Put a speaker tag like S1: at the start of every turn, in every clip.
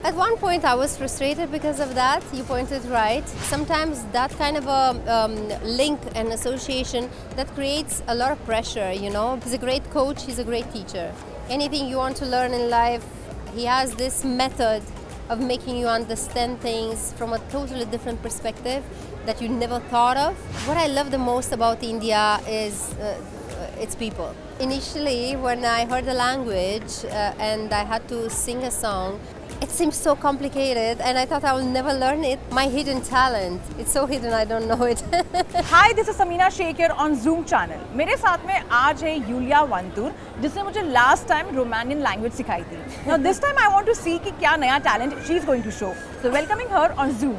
S1: At one point I was frustrated because of that, you pointed right. Sometimes that kind of a link and association that creates a lot of pressure, you know. He's a great coach, he's a great teacher. Anything you want to learn in life, he has this method of making you understand things from a totally different perspective that you never thought of. What I love the most about India is its people. Initially, when I heard the language and I had to sing a song, it seems so complicated and I thought I will never learn it. My hidden talent. It's so hidden I don't know it.
S2: Hi, this is Samina Sheikh here on Zoom channel. मेरे साथ में आज है Yulia Vantur जिसने मुझे last time Romanian language सिखाई थी. Now this time I want to see कि क्या नया talent she's going to show. So welcoming her on Zoom.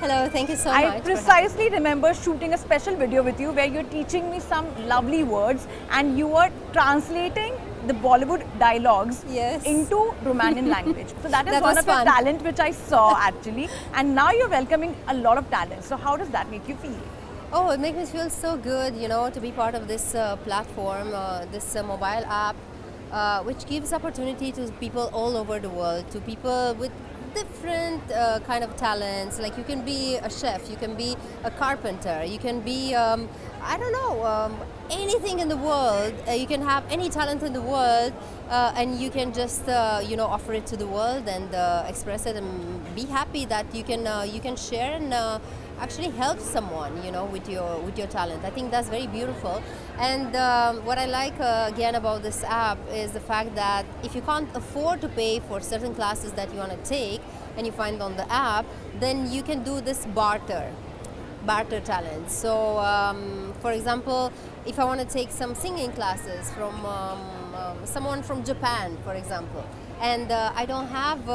S1: Hello, thank you so much.
S2: I precisely remember shooting a special video with you where you're teaching me some lovely words and you were translating the Bollywood dialogues into Romanian language. So that is one of your talent which I saw actually. And now you're welcoming a lot of talent. So how does that make you feel?
S1: Oh, it makes me feel so good, you know, to be part of this platform, this mobile app, which gives opportunity to people all over the world, to people with different kind of talents. Like you can be a chef, you can be a carpenter, you can be, I don't know, anything in the world. You can have any talent in the world and you can just, you know, offer it to the world and express it and be happy that you can share and actually help someone, you know, with your talent. I think that's very beautiful. And what I like again about this app is the fact that if you can't afford to pay for certain classes that you want to take and you find on the app, then you can do this barter talent. So for example, if I want to take some singing classes from someone from Japan, for example, and I don't have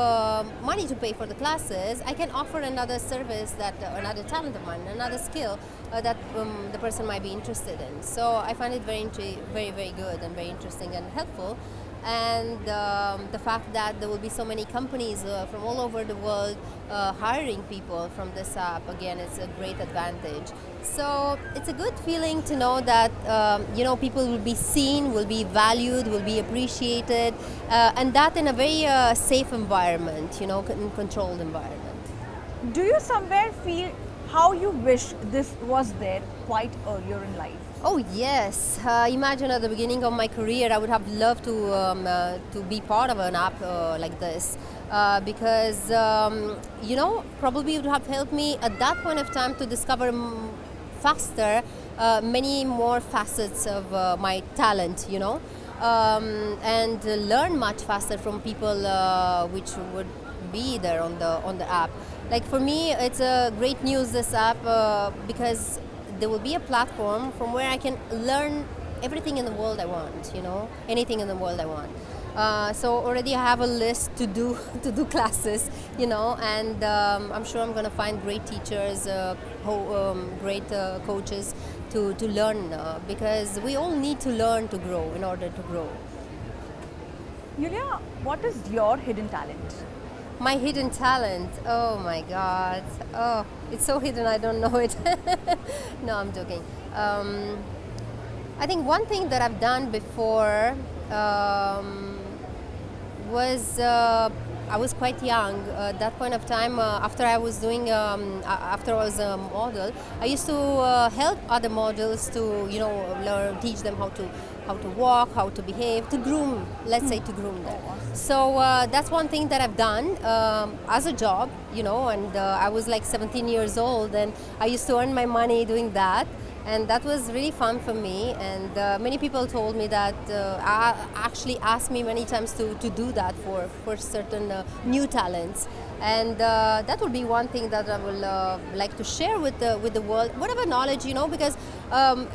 S1: money to pay for the classes, I can offer another service, that another talent of mine, another skill that the person might be interested in. So I find it very, very good and very interesting and helpful. And the fact that there will be so many companies from all over the world hiring people from this app, again, it's a great advantage. So it's a good feeling to know that you know, people will be seen, will be valued, will be appreciated, and that in a very safe environment, you know, controlled environment.
S2: Do you somewhere feel how you wish this was there quite earlier in life?
S1: Oh yes! Imagine at the beginning of my career, I would have loved to be part of an app like this because you know, probably it would have helped me at that point of time to discover faster many more facets of my talent, you know, and learn much faster from people which would be there on the app. Like for me, it's a great news, this app, because there will be a platform from where I can learn everything in the world I want, you know, anything in the world I want. So already I have a list to do classes, you know, and I'm sure I'm going to find great teachers, great coaches to learn because we all need to learn to grow in order to grow.
S2: Yulia, what is your hidden talent?
S1: My hidden talent, oh my God, oh, it's so hidden I don't know it. No, I'm joking. I think one thing that I've done before was, I was quite young at that point of time. After I was after I was a model, I used to help other models to, you know, teach them how to walk, how to behave, to groom, let's say to groom them. So that's one thing that I've done as a job, you know, and I was like 17 years old and I used to earn my money doing that. And that was really fun for me, and many people told me that, actually asked me many times to do that for certain new talents. And that would be one thing that I will like to share with the world, whatever knowledge, you know, because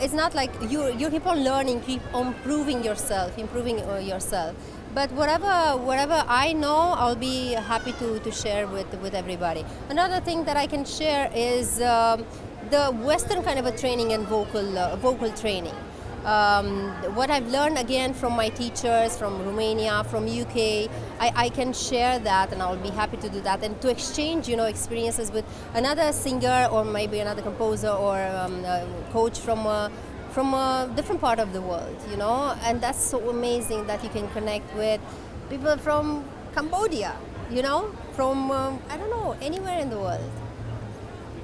S1: it's not like you keep on learning, keep on improving yourself. But whatever I know, I'll be happy to share with everybody. Another thing that I can share is the Western kind of a training and vocal training. What I've learned again from my teachers from Romania, from UK, I can share that, and I'll be happy to do that, and to exchange, you know, experiences with another singer or maybe another composer or a coach from a different part of the world, you know, and that's so amazing that you can connect with people from Cambodia, you know, from, I don't know, anywhere in the world.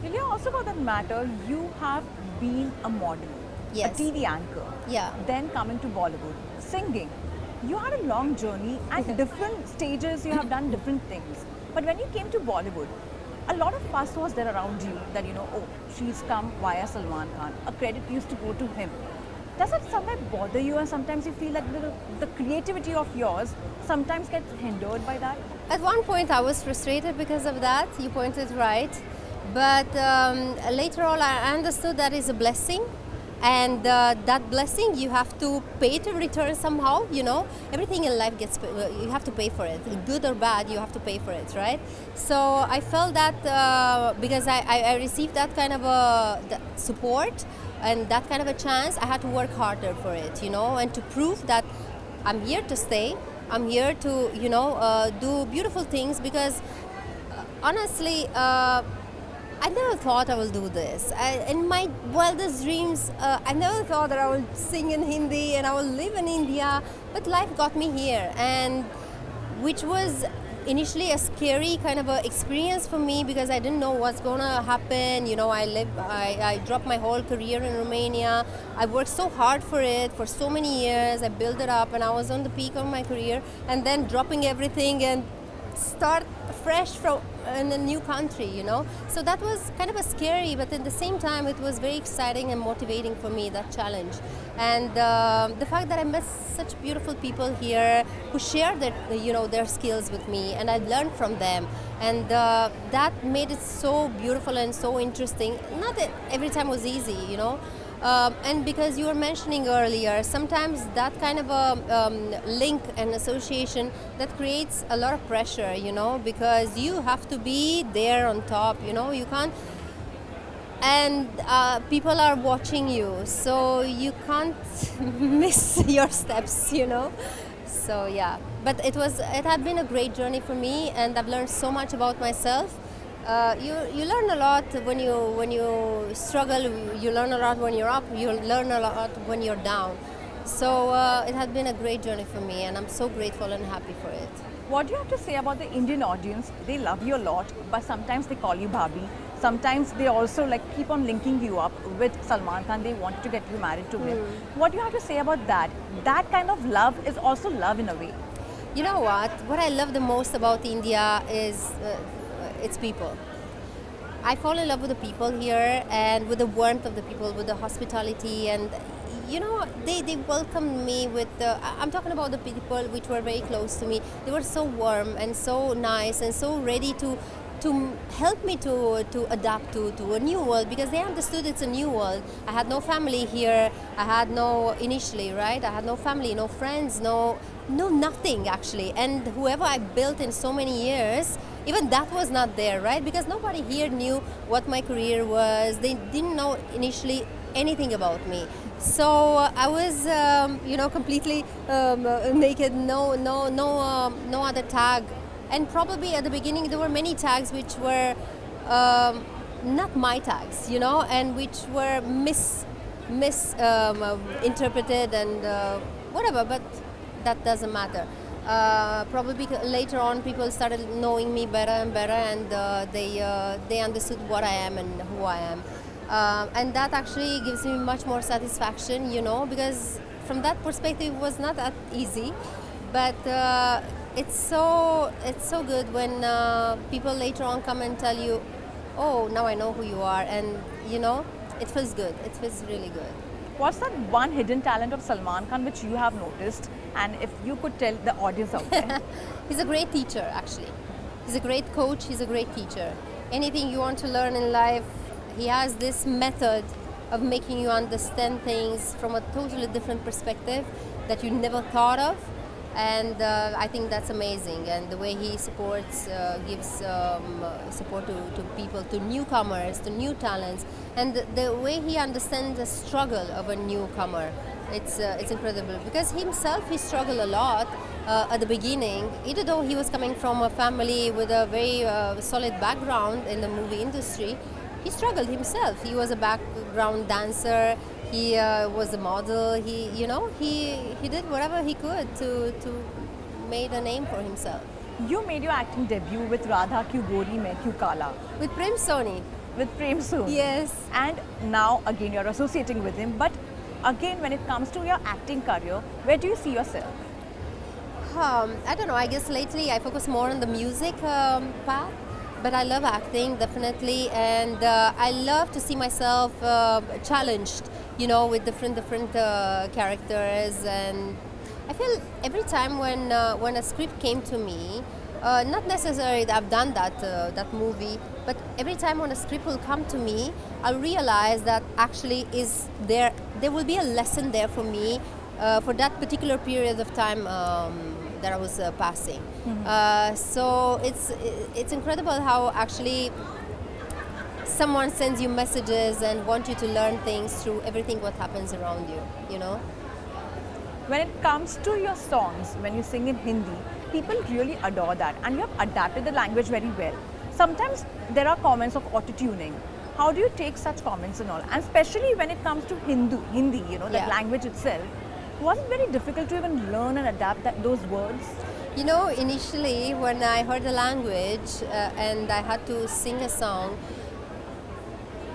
S2: Ilya, also for that matter, you have been a model,
S1: Yes.
S2: a TV anchor,
S1: Yeah.
S2: then coming to Bollywood, singing. You had a long journey at different stages, you have done different things. But when you came to Bollywood, a lot of fuss was there around you that, you know, oh, she's come via Salman Khan. A credit used to go to him. Does that somewhere bother you, and sometimes you feel that the creativity of yours sometimes gets hindered by that?
S1: At one point, I was frustrated because of that. You pointed right. But later on, I understood that is a blessing. And that blessing you have to pay to return somehow, you know. Everything in life you have to pay for it. Good or bad, you have to pay for it, right? So I felt that because I received that kind of support and that kind of a chance, I had to work harder for it, you know, and to prove that I'm here to stay. I'm here to, you know, do beautiful things because honestly, I never thought I will do this. In my wildest dreams, I never thought that I will sing in Hindi and I will live in India. But life got me here, and which was initially a scary kind of a experience for me because I didn't know what's gonna happen. You know, I dropped my whole career in Romania. I worked so hard for it for so many years. I built it up, and I was on the peak of my career, and then dropping everything and start fresh from in a new country, you know. So that was kind of a scary, but at the same time it was very exciting and motivating for me, that challenge. And the fact that I met such beautiful people here who share their, you know, their skills with me, and I learned from them, and that made it so beautiful and so interesting. Not that every time was easy, you know. And because you were mentioning earlier, sometimes that kind of a link and association that creates a lot of pressure, you know, because you have to be there on top, you know, you can't, and people are watching you, so you can't miss your steps, you know. So yeah, but it had been a great journey for me, and I've learned so much about myself. You learn a lot when you struggle. You learn a lot when you're up. You learn a lot when you're down. So it has been a great journey for me, and I'm so grateful and happy for it.
S2: What do you have to say about the Indian audience? They love you a lot, but sometimes they call you Bhabhi. Sometimes they also like keep on linking you up with Salman Khan. They want to get you married to him. What do you have to say about that? That kind of love is also love in a way.
S1: You know what? What I love the most about India is its people. I fall in love with the people here and with the warmth of the people, with the hospitality, and you know, they welcomed me with I'm talking about the people which were very close to me. They were so warm and so nice and so ready to help me to adapt to a new world, because they understood it's a new world. I had no family here. I had no, initially, right? I had no family, no friends, no nothing actually. And whoever I built in so many years, even that was not there, right? Because nobody here knew what my career was. They didn't know initially anything about me. So I was, you know, completely naked, no other tag. And probably at the beginning there were many tags which were not my tags, you know, and which were misinterpreted and whatever, but that doesn't matter. Probably later on people started knowing me better and better, and they understood what I am and who I am. And that actually gives me much more satisfaction, you know, because from that perspective it was not that easy. But it's so good when people later on come and tell you, oh, now I know who you are, and you know, it feels good. It feels really good.
S2: What's that one hidden talent of Salman Khan which you have noticed, and if you could tell the audience out there?
S1: He's a great teacher, actually. He's a great coach. He's a great teacher. Anything you want to learn in life, he has this method of making you understand things from a totally different perspective that you never thought of. And I think that's amazing. And the way he supports, gives support to people, to newcomers, to new talents, and the way he understands the struggle of a newcomer, it's incredible. Because himself, he struggled a lot at the beginning, even though he was coming from a family with a very solid background in the movie industry. He struggled himself. He was a background dancer. He was a model. He did whatever he could to make a name for himself.
S2: You made your acting debut with Radha Kyu Gori Main Kyu Kala.
S1: With Prem Soni.
S2: With Prem Soni.
S1: Yes.
S2: And now again you're associating with him. But again, when it comes to your acting career, where do you see yourself?
S1: I don't know. I guess lately I focus more on the music path, but I love acting definitely, and I love to see myself challenged, with different characters. And I feel every time when a script came to me, not necessarily that I've done that movie, but every time when a script will come to me, I'll realize that actually there will be a lesson there for me for that particular period of time that I was passing. So it's incredible how actually someone sends you messages and want you to learn things through everything what happens around you.
S2: When it comes to your songs, when you sing in Hindi, people really adore that, and you have adapted the language very well. Sometimes there are comments of auto-tuning. How do you take such comments and all? And especially when it comes to Hindi, that language itself, was it very difficult to even learn and adapt those words?
S1: Initially when I heard the language and I had to sing a song,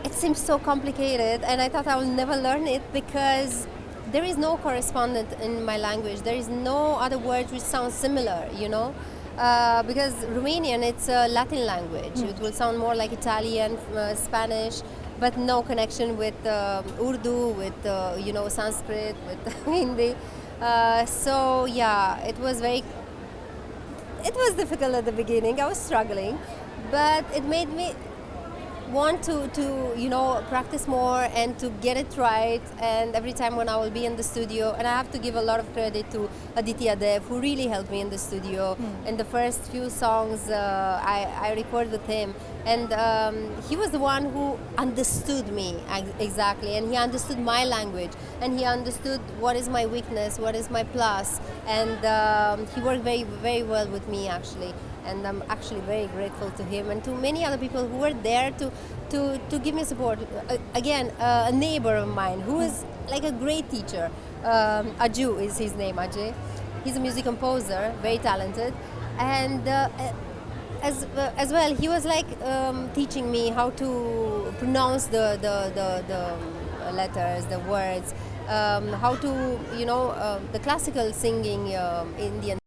S1: it seemed so complicated, and I thought I will never learn it because there is no correspondent in my language. There is no other words which sound similar, because Romanian, it's a Latin language. It will sound more like Italian, Spanish, but no connection with Urdu, with Sanskrit, with Hindi. So yeah, it was difficult at the beginning. I was struggling, but it made me want to practice more and to get it right. And every time when I will be in the studio, and I have to give a lot of credit to Aditya Dev, who really helped me in the studio. In the first few songs I recorded with him, and he was the one who understood me exactly, and he understood my language, and he understood what is my weakness, what is my plus, and he worked very, very well with me actually. And I'm actually very grateful to him and to many other people who were there to give me support. Again, a neighbor of mine who is like a great teacher. Aju is his name, Ajay. He's a music composer, very talented. And as well, he was like teaching me how to pronounce the letters, the words, how to, the classical singing Indian